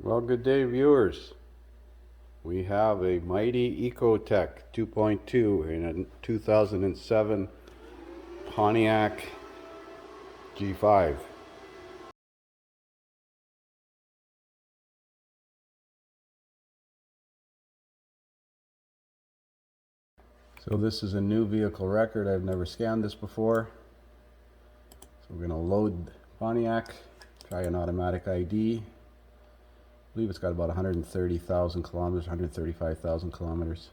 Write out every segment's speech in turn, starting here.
Well, good day, viewers. We have a mighty Ecotech 2.2 in a 2007 Pontiac G5. So this is a new vehicle record. I've never scanned this before. So we're going to load Pontiac, try an automatic ID. I believe it's got about 130,000 kilometers, 135,000 kilometers.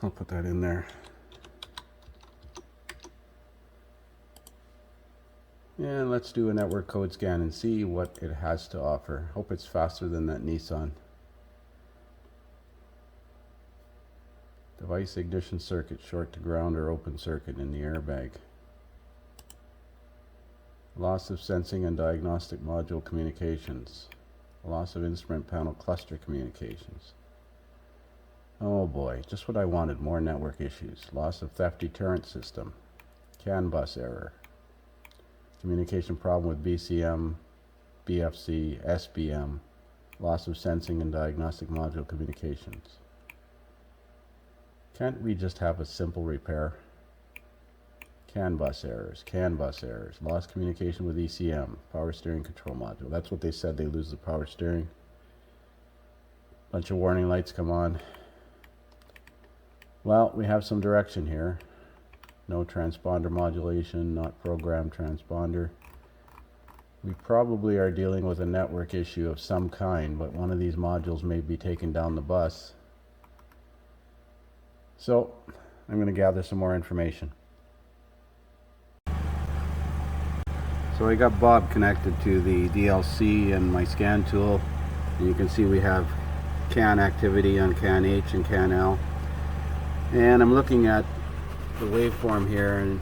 I'll put that in there. And let's do a network code scan and see what it has to offer. Hope it's faster than that Nissan. Device ignition circuit short to ground or open circuit in the airbag. Loss of sensing and diagnostic module communications. Loss of instrument panel cluster communications. Oh boy, just what I wanted, more network issues. Loss of theft deterrent system. CAN bus error. Communication problem with BCM, BFC, SBM. Loss of sensing and diagnostic module communications. Can't we just have a simple repair? CAN bus errors, lost communication with ECM, power steering control module. That's what they said, they lose the power steering. Bunch of warning lights come on. Well, we have some direction here. No transponder modulation, not programmed transponder. We probably are dealing with a network issue of some kind, but one of these modules may be taking down the bus. So, I'm going to gather some more information. So I got Bob connected to the DLC and my scan tool. And you can see we have CAN activity on CAN H and CAN L. And I'm looking at the waveform here, and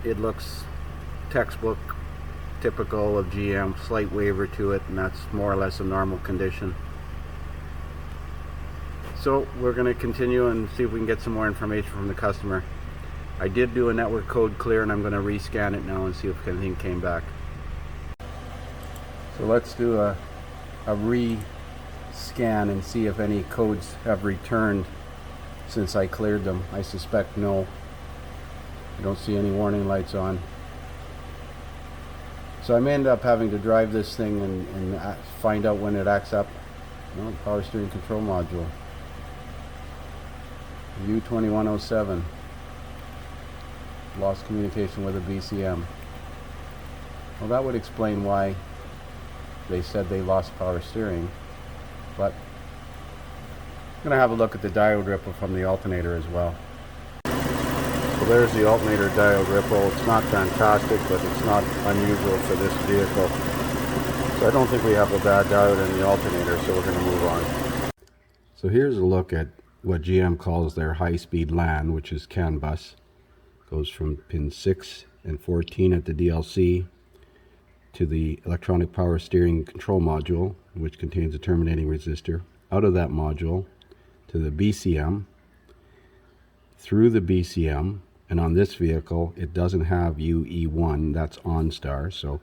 it looks textbook, typical of GM, slight waver to it, and that's more or less a normal condition. So we're going to continue and see if we can get some more information from the customer. I did do a network code clear, and I'm going to rescan it now and see if anything came back. So let's do a rescan and see if any codes have returned since I cleared them. I suspect no. I don't see any warning lights on. So I may end up having to drive this thing and find out when it acts up. No, power steering control module. U2107. Lost communication with a BCM. Well, that would explain why they said they lost power steering, but I'm going to have a look at the diode ripple from the alternator as well. So there's the alternator diode ripple. It's not fantastic, but it's not unusual for this vehicle. So I don't think we have a bad diode in the alternator, so we're going to move on. So here's a look at what GM calls their high-speed LAN, which is CAN bus. Goes from pin 6 and 14 at the DLC to the electronic power steering control module, which contains a terminating resistor, out of that module to the BCM, through the BCM, and on this vehicle it doesn't have UE1, that's OnStar, so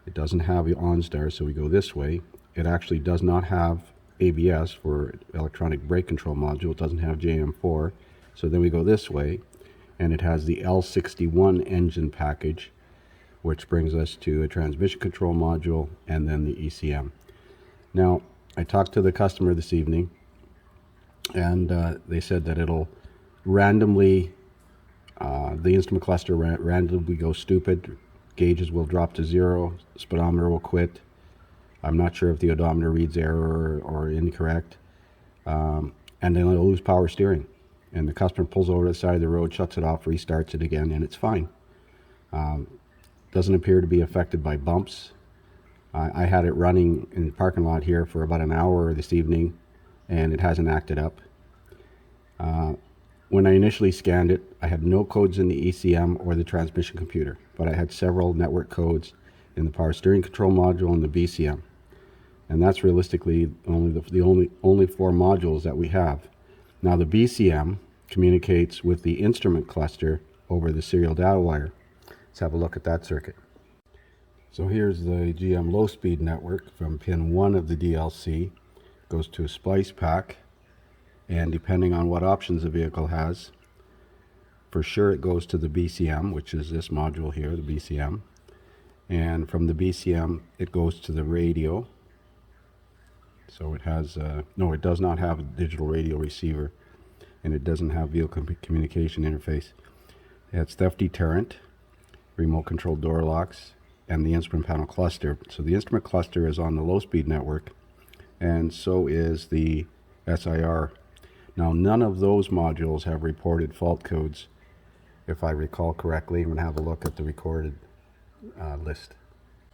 it doesn't have OnStar, so we go this way. It actually does not have ABS for electronic brake control module, it doesn't have JM4, so then we go this way, and it has the L61 engine package, which brings us to a transmission control module and then the ECM. Now, I talked to the customer this evening, and they said that it'll randomly, the instrument cluster randomly go stupid, gauges will drop to 0, speedometer will quit. I'm not sure if the odometer reads error or incorrect, and then it'll lose power steering. And the customer pulls over to the side of the road, shuts it off, restarts it again, and it's fine. Doesn't appear to be affected by bumps. I had it running in the parking lot here for about an hour this evening, and it hasn't acted up. When I initially scanned it, I had no codes in the ECM or the transmission computer, but I had several network codes in the power steering control module and the BCM. And that's realistically the only 4 modules that we have. Now the BCM communicates with the instrument cluster over the serial data wire. Let's have a look at that circuit. So here's the GM low speed network from pin 1 of the DLC. Goes to a splice pack, and depending on what options the vehicle has, for sure it goes to the BCM, which is this module here, the BCM. And from the BCM it goes to the radio. So it has, no, it does not have a digital radio receiver, and it doesn't have vehicle communication interface. It has theft deterrent, remote control door locks, and the instrument panel cluster. So the instrument cluster is on the low speed network, and so is the SIR. Now none of those modules have reported fault codes, if I recall correctly. I'm going to have a look at the recorded list.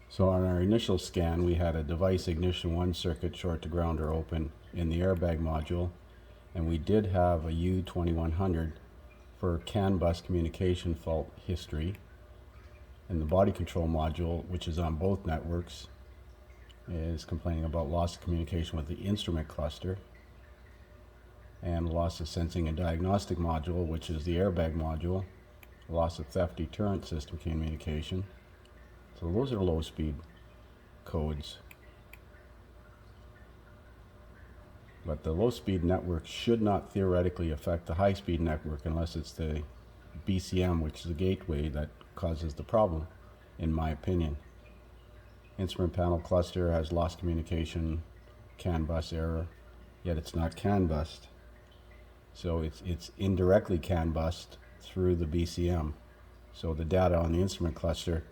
So on our initial scan we had a device ignition 1 circuit short to ground or open in the airbag module, and we did have a U2100 for CAN bus communication fault history. And the body control module, which is on both networks, is complaining about loss of communication with the instrument cluster, and loss of sensing and diagnostic module, which is the airbag module, loss of theft deterrent system communication. So those are low speed codes. But the low speed network should not theoretically affect the high speed network unless it's the BCM, which is the gateway, that causes the problem, in my opinion. Instrument panel cluster has lost communication, CAN bus error, yet it's not CAN bust. So it's indirectly CAN bust through the BCM. So the data on the instrument cluster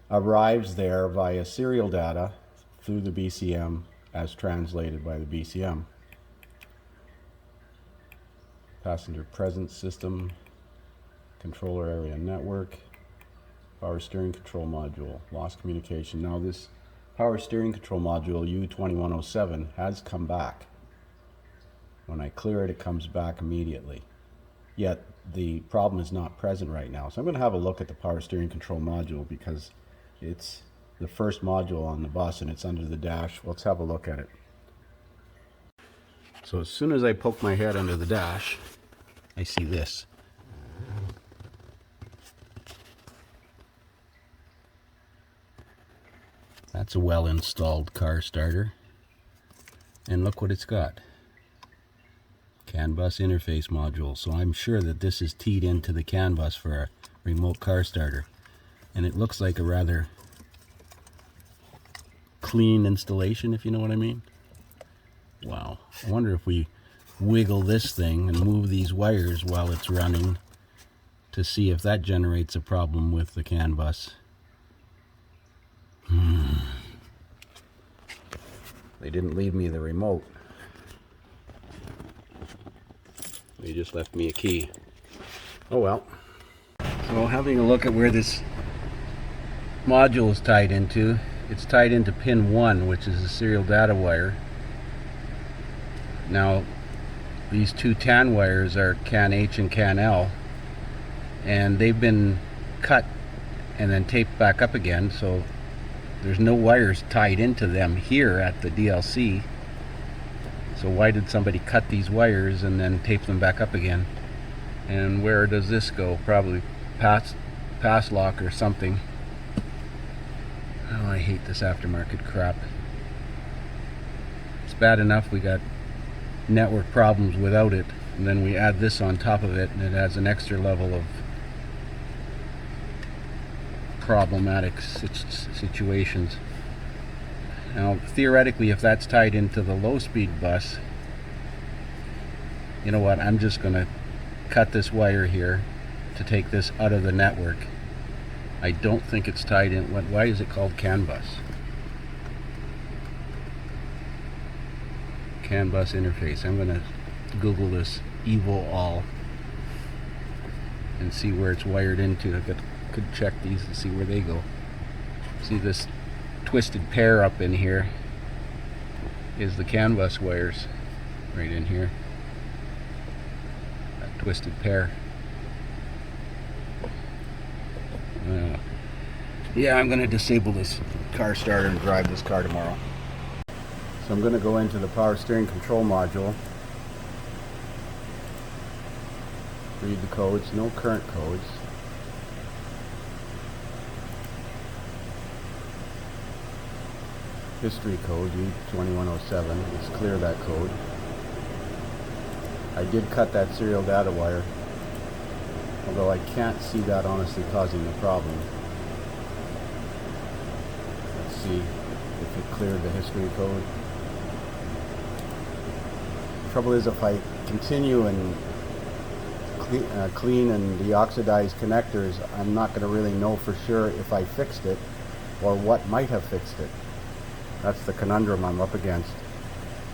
arrives there via serial data through the BCM as translated by the BCM. Passenger presence system, controller area network, power steering control module, lost communication. Now this power steering control module U2107 has come back. When I clear it, it comes back immediately. Yet the problem is not present right now. So I'm going to have a look at the power steering control module because it's the first module on the bus and it's under the dash. Let's have a look at it. So as soon as I poke my head under the dash, I see this. That's a well-installed car starter, and look what it's got. CAN bus interface module. So I'm sure that this is teed into the CAN bus for a remote car starter, and it looks like a rather clean installation, if you know what I mean. Wow. I wonder if we wiggle this thing and move these wires while it's running to see if that generates a problem with the CAN bus. They didn't leave me the remote. They just left me a key. Oh well. So having a look at where this module is tied into, it's tied into pin 1, which is a serial data wire. Now these two TAN wires are CAN H and CAN L, and they've been cut and then taped back up again, so there's no wires tied into them here at the DLC. So why did somebody cut these wires and then tape them back up again? And where does this go? Probably pass lock or something. Oh, I hate this aftermarket crap. It's bad enough we got network problems without it, and then we add this on top of it, and it adds an extra level of problematic situations. Now theoretically, if that's tied into the low speed bus, you know what, I'm just going to cut this wire here to take this out of the network. I don't think it's tied in. Why is it called CAN bus? CAN bus interface. I'm going to Google this evil all and see where it's wired into. I could check these and see where they go. See this twisted pair up in here is the CAN bus wires right in here. That twisted pair. Yeah, I'm going to disable this car starter and drive this car tomorrow. So I'm going to go into the power steering control module, read the codes, no current codes. history code, U2107. Let's clear that code. I did cut that serial data wire, although I can't see that honestly causing the problem. Let's see if it cleared the history code. The trouble is, if I continue and clean and deoxidize connectors, I'm not going to really know for sure if I fixed it or what might have fixed it. That's the conundrum I'm up against.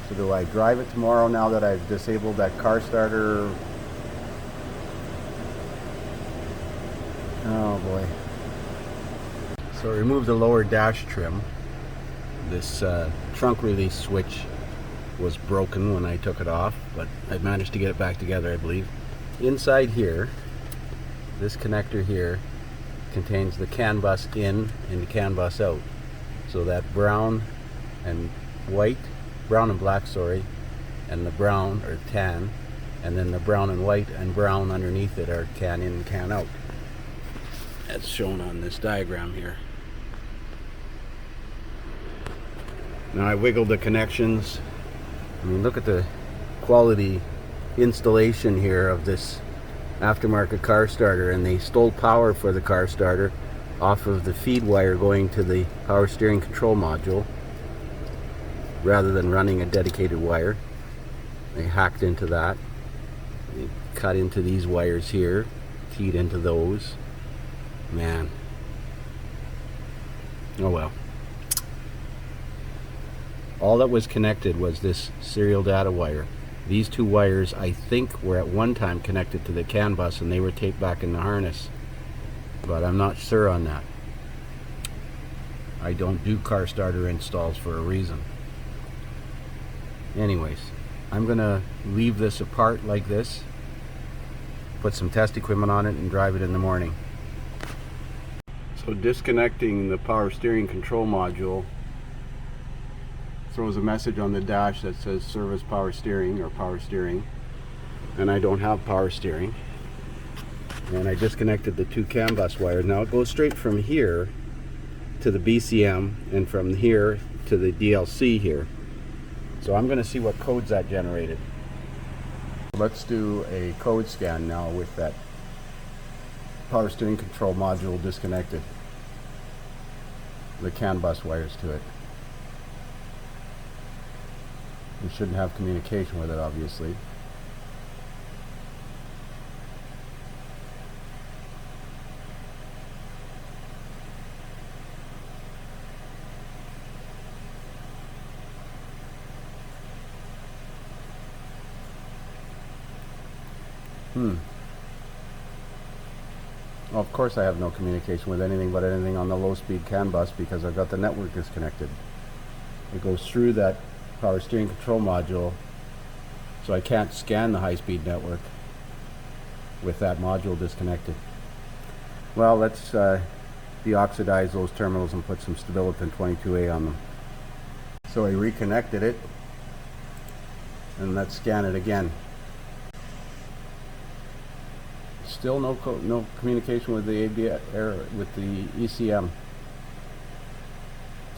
So do I drive it tomorrow now that I've disabled that car starter? Oh boy. So I removed the lower dash trim. This trunk release switch was broken when I took it off, but I managed to get it back together, I believe. Inside here, this connector here contains the CAN bus in and the CAN bus out. So that brown and black, sorry, and the brown or tan, and then the brown and white and brown underneath it are CAN in and CAN out. That's shown on this diagram here. Now I wiggled the connections. I mean, look at the quality installation here of this aftermarket car starter, and they stole power for the car starter off of the feed wire going to the power steering control module rather than running a dedicated wire. They hacked into that. They cut into these wires here, keyed into those. Man. Oh well. All that was connected was this serial data wire. These two wires, I think, were at one time connected to the CAN bus and they were taped back in the harness. But I'm not sure on that. I don't do car starter installs for a reason. Anyways, I'm going to leave this apart like this, put some test equipment on it, and drive it in the morning. So disconnecting the power steering control module throws a message on the dash that says service power steering or power steering, and I don't have power steering. And I disconnected the two CAN bus wires. Now it goes straight from here to the BCM and from here to the DLC here. So I'm going to see what codes that generated. Let's do a code scan now with that power steering control module disconnected. The CAN bus wires to it. We shouldn't have communication with it, obviously. Well, of course I have no communication with anything but anything on the low-speed CAN bus because I've got the network disconnected. It goes through that power steering control module, so I can't scan the high-speed network with that module disconnected. Well, let's deoxidize those terminals and put some Stabilipin 22A on them. So I reconnected it, and let's scan it again. Still no communication with the with the ECM,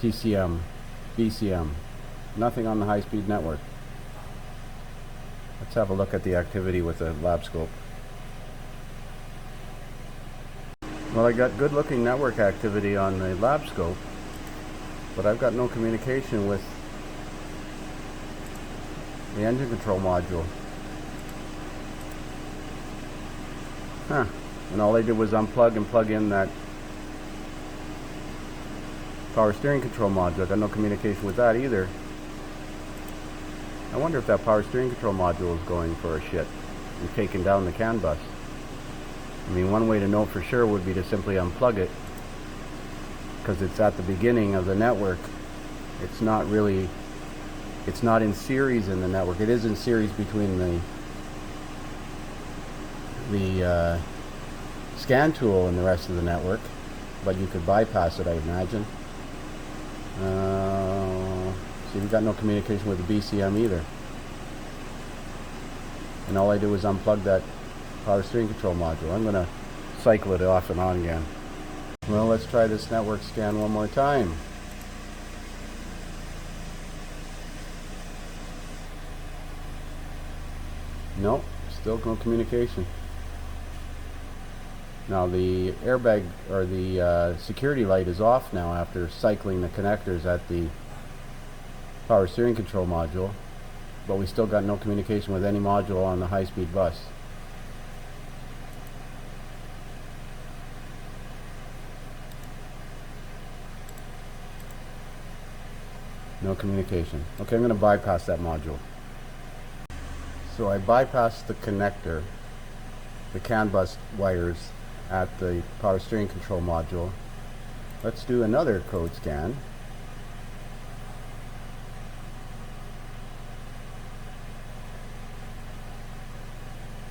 TCM, BCM. Nothing on the high-speed network. Let's have a look at the activity with the lab scope. Well, I got good-looking network activity on the lab scope, but I've got no communication with the engine control module. Huh. And all I did was unplug and plug in that power steering control module. I got no communication with that either. I wonder if that power steering control module is going for a shit and taking down the CAN bus. I mean, one way to know for sure would be to simply unplug it, because it's at the beginning of the network. It's not in series in the network. It is in series between the scan tool and the rest of the network, but you could bypass it, I imagine. See, we've got no communication with the BCM either. And all I do is unplug that power steering control module. I'm going to cycle it off and on again. Well, let's try this network scan one more time. No, still no communication. Now the airbag or the security light is off now after cycling the connectors at the power steering control module, but we still got no communication with any module on the high-speed bus. No communication. Okay, I'm going to bypass that module. So I bypassed the connector, the CAN bus wires at the power steering control module. Let's do another code scan.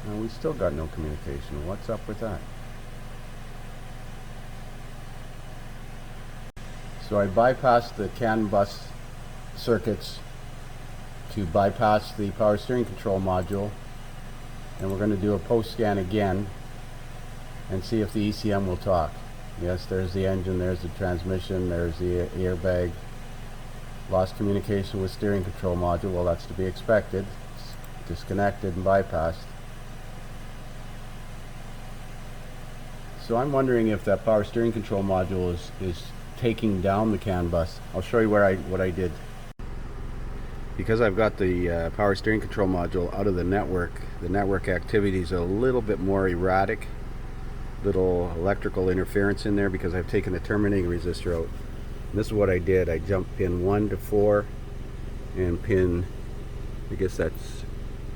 And we still got no communication. What's up with that? So I bypassed the CAN bus circuits to bypass the power steering control module, and we're going to do a post scan again and see if the ECM will talk. Yes, there's the engine, there's the transmission, there's the airbag. Lost communication with steering control module. Well, that's to be expected. It's disconnected and bypassed. So I'm wondering if that power steering control module is taking down the CAN bus. I'll show you what I did. Because I've got the power steering control module out of the network activity is a little bit more erratic. Little electrical interference in there because I've taken the terminating resistor out. And this is what I did. I jumped pin 1 to 4 and pin, I guess that's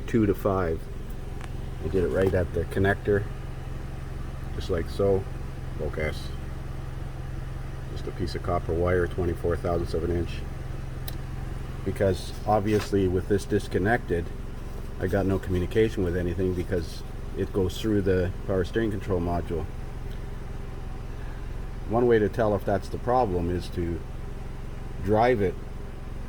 2 to 5. I did it right at the connector, just like so. Focus. Just a piece of copper wire, 24 thousandths of an inch. Because obviously with this disconnected, I got no communication with anything because it goes through the power steering control module. One way to tell if that's the problem is to drive it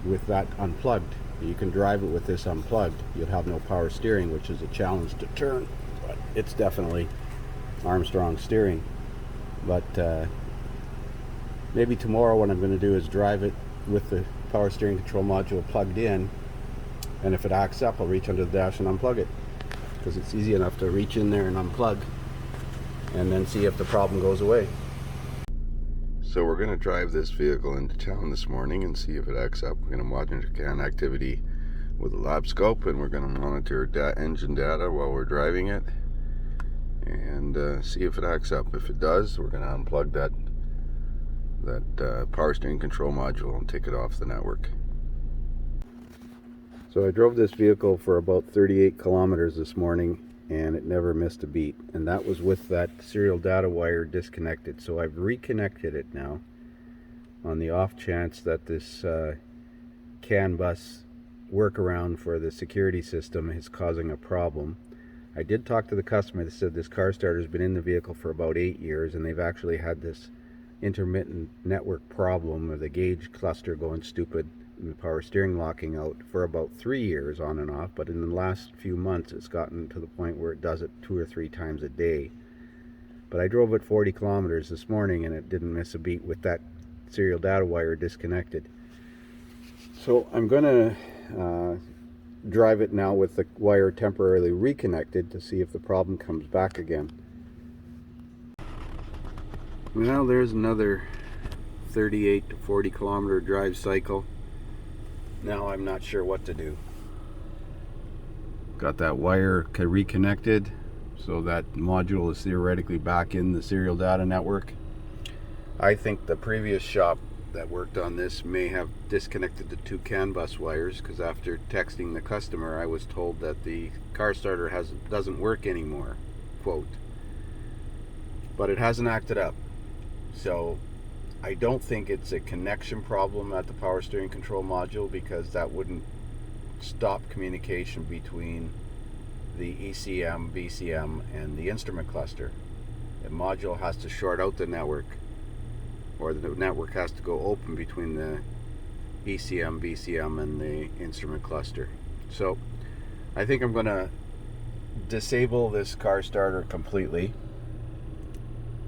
with that unplugged. You can drive it with this unplugged. You'll have no power steering, which is a challenge to turn, but it's definitely Armstrong steering. But maybe tomorrow what I'm going to do is drive it with the power steering control module plugged in, and if it acts up, I'll reach under the dash and unplug it, because it's easy enough to reach in there and unplug and then see if the problem goes away. So we're going to drive this vehicle into town this morning and see if it acts up. We're going to monitor CAN activity with a lab scope, and we're going to monitor engine data while we're driving it and see if it acts up. If it does, we're going to unplug that power steering control module and take it off the network. So I drove this vehicle for about 38 kilometers this morning and it never missed a beat, and that was with that serial data wire disconnected. So I've reconnected it now on the off chance that this CAN bus workaround for the security system is causing a problem. I did talk to the customer. They said this car starter has been in the vehicle for about 8 years and they've actually had this intermittent network problem of the Gage cluster going stupid and the power steering locking out for about 3 years on and off, but in the last few months it's gotten to the point where it does it 2 or 3 times a day. But I drove it 40 kilometers this morning and it didn't miss a beat with that serial data wire disconnected. So I'm gonna drive it now with the wire temporarily reconnected to see if the problem comes back again. Well, there's another 38 to 40 kilometer drive cycle. Now I'm not sure what to do. Got that wire reconnected, so that module is theoretically back in the serial data network. I think the previous shop that worked on this may have disconnected the 2 CAN bus wires, because after texting the customer I was told that the car starter doesn't work anymore, quote. But it hasn't acted up. So I don't think it's a connection problem at the power steering control module, because that wouldn't stop communication between the ECM, BCM, and the instrument cluster. The module has to short out the network, or the network has to go open between the ECM, BCM, and the instrument cluster. So I think I'm going to disable this car starter completely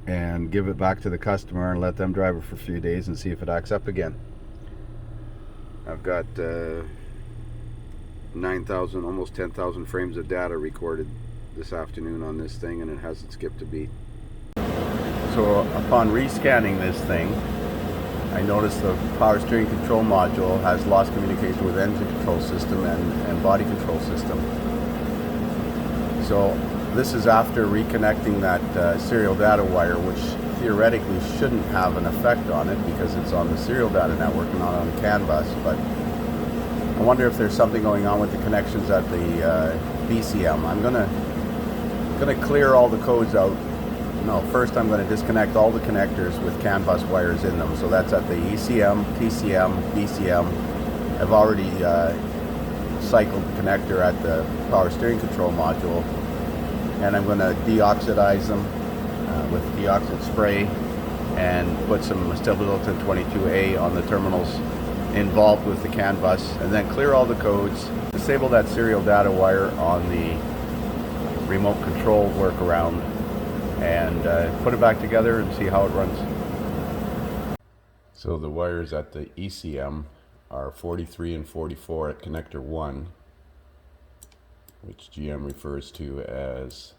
and give it back to the customer and let them drive it for a few days and see if it acts up again. I've got 9,000, almost 10,000 frames of data recorded this afternoon on this thing, and it hasn't skipped a beat. So upon rescanning this thing, I noticed the power steering control module has lost communication with engine control system and body control system. So this is after reconnecting that serial data wire, which theoretically shouldn't have an effect on it because it's on the serial data network and not on the CAN bus. But I wonder if there's something going on with the connections at the BCM. I'm gonna clear all the codes out. No, first I'm going to disconnect all the connectors with CAN bus wires in them. So that's at the ECM, TCM, BCM. I've already cycled the connector at the power steering control module, and I'm going to deoxidize them with deoxide spray and put some Stabilitin 22A on the terminals involved with the CAN bus, and then clear all the codes, disable that serial data wire on the remote control workaround, and put it back together and see how it runs. So the wires at the ECM are 43 and 44 at connector 1, which GM refers to as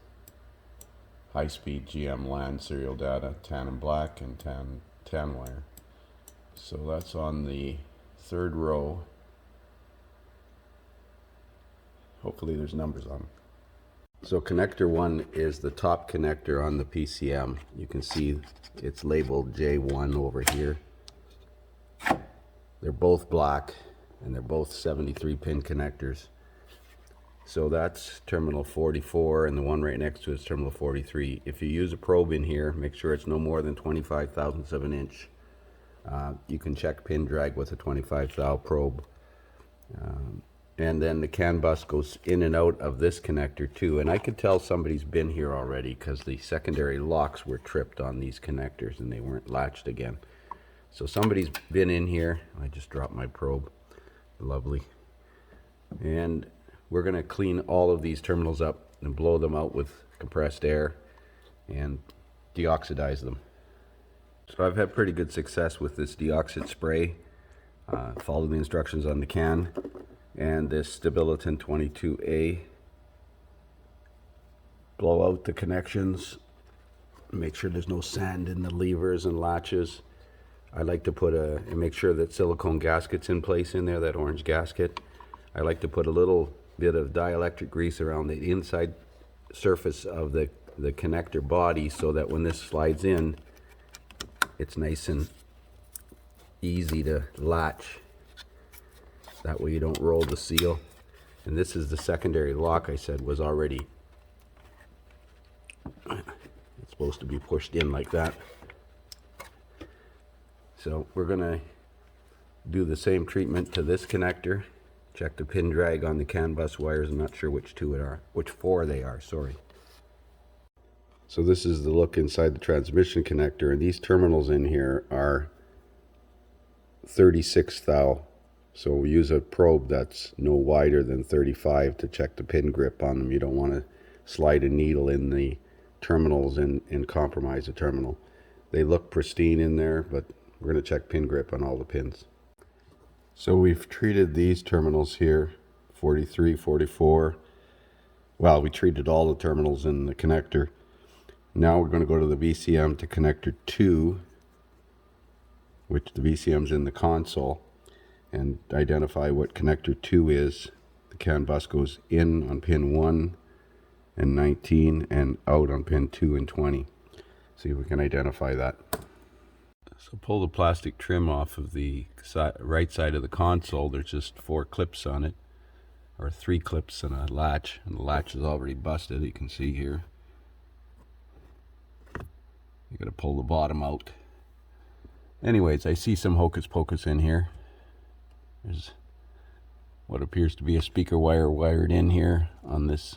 high-speed GM LAN serial data, tan and black and tan wire. So that's on the third row. Hopefully there's numbers on them. So connector 1 is the top connector on the PCM. You can see it's labeled J1 over here. They're both black and they're both 73 pin connectors. So that's terminal 44, and the one right next to it is terminal 43. If you use a probe in here, make sure it's no more than 25 thousandths of an inch. You can check pin drag with a 25 thou probe. And then the CAN bus goes in and out of this connector too. And I could tell somebody's been here already because the secondary locks were tripped on these connectors and they weren't latched again. So somebody's been in here. I just dropped my probe. Lovely. And we're going to clean all of these terminals up and blow them out with compressed air and deoxidize them. So I've had pretty good success with this deoxide spray. Follow the instructions on the can. And this Stabilitin 22A. Blow out the connections. Make sure there's no sand in the levers and latches. I like to put make sure that silicone gasket's in place in there, that orange gasket. I like to put a little bit of dielectric grease around the inside surface of the connector body so that when this slides in, it's nice and easy to latch. That way you don't roll the seal. And this is the secondary lock I said was already, it's supposed to be pushed in like that. So we're going to do the same treatment to this connector. Check the pin drag on the CAN bus wires. I'm not sure which four they are, sorry. So this is the look inside the transmission connector, and these terminals in here are 36 thou. So we use a probe that's no wider than 35 to check the pin grip on them. You don't want to slide a needle in the terminals and compromise the terminal. They look pristine in there, but we're going to check pin grip on all the pins. So we've treated these terminals here, 43, 44. Well, we treated all the terminals in the connector. Now we're going to go to the VCM to connector 2, which the VCM's in the console, and identify what connector 2 is. The CAN bus goes in on pin 1 and 19 and out on pin 2 and 20. See if we can identify that. So pull the plastic trim off of the right side of the console. There's just 4 clips on it, or 3 clips and a latch, and the latch is already busted, you can see here. You gotta pull the bottom out. Anyways, I see some hocus pocus in here. There's what appears to be a speaker wire wired in here on this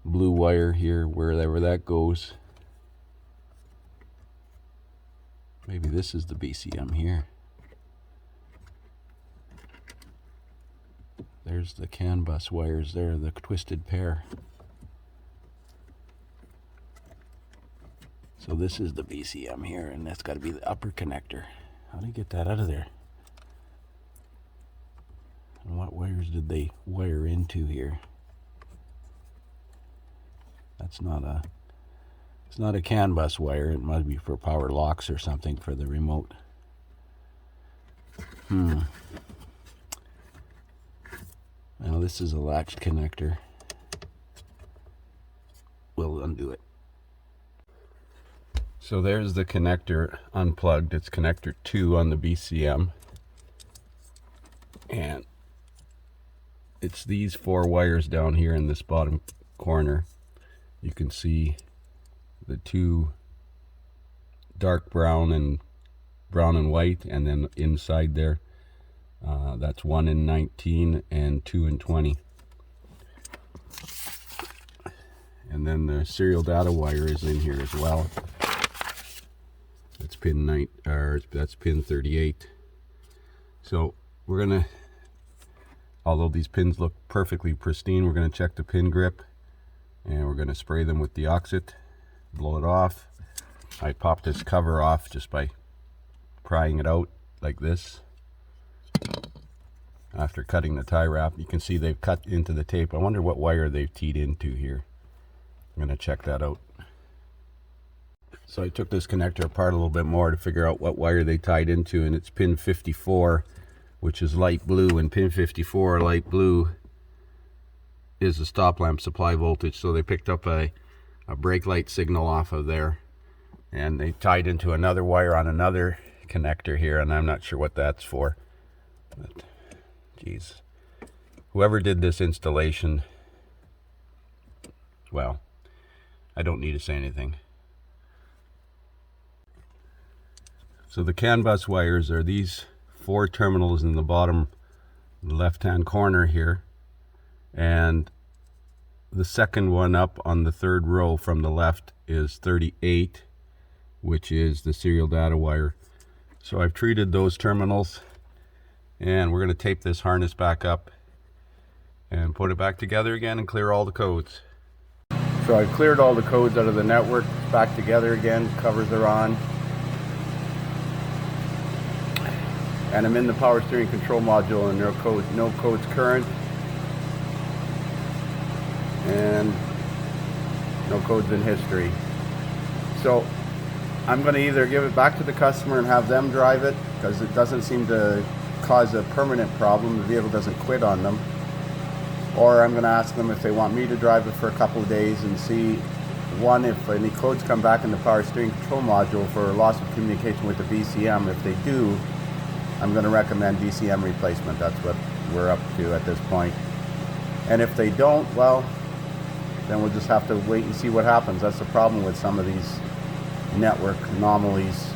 blue wire here, wherever that goes. Maybe this is the BCM here. There's the CAN bus wires there, the twisted pair. So this is the BCM here, and that's got to be the upper connector. How do you get that out of there? And what wire wires did they wire into here? That's not a, it's not a CAN bus wire. It must be for power locks or something for the remote. Now this is a latch connector. We'll undo it. So there's the connector unplugged. It's connector 2 on the BCM. And it's these 4 wires down here in this bottom corner. You can see the 2 dark brown and white, and then inside there, that's 1 and 19 and 2 and 20. And then the serial data wire is in here as well. That's pin that's pin 38. So we're gonna, although these pins look perfectly pristine, we're gonna check the pin grip, and we're gonna spray them with deoxit, blow it off. I popped this cover off just by prying it out like this. After cutting the tie wrap, you can see they've cut into the tape. I wonder what wire they've teed into here. I'm gonna check that out. So I took this connector apart a little bit more to figure out what wire they tied into, and it's pin 54, which is light blue, and pin 54, light blue, is the stop lamp supply voltage. So they picked up a brake light signal off of there, and they tied into another wire on another connector here, and I'm not sure what that's for. But, geez, whoever did this installation, well, I don't need to say anything. So the CAN bus wires are these 4 terminals in the bottom left-hand corner here, and the second one up on the 3rd row from the left is 38, which is the serial data wire. So I've treated those terminals, and we're going to tape this harness back up and put it back together again and clear all the codes. So I've cleared all the codes out of the network, back together again, covers are on. And I'm in the power steering control module, and no codes current, and no codes in history. So I'm going to either give it back to the customer and have them drive it, because it doesn't seem to cause a permanent problem. The vehicle doesn't quit on them. Or I'm going to ask them if they want me to drive it for a couple of days and see, one, if any codes come back in the power steering control module for loss of communication with the BCM. If they do, I'm going to recommend BCM replacement. That's what we're up to at this point. And if they don't, well, then we'll just have to wait and see what happens. That's the problem with some of these network anomalies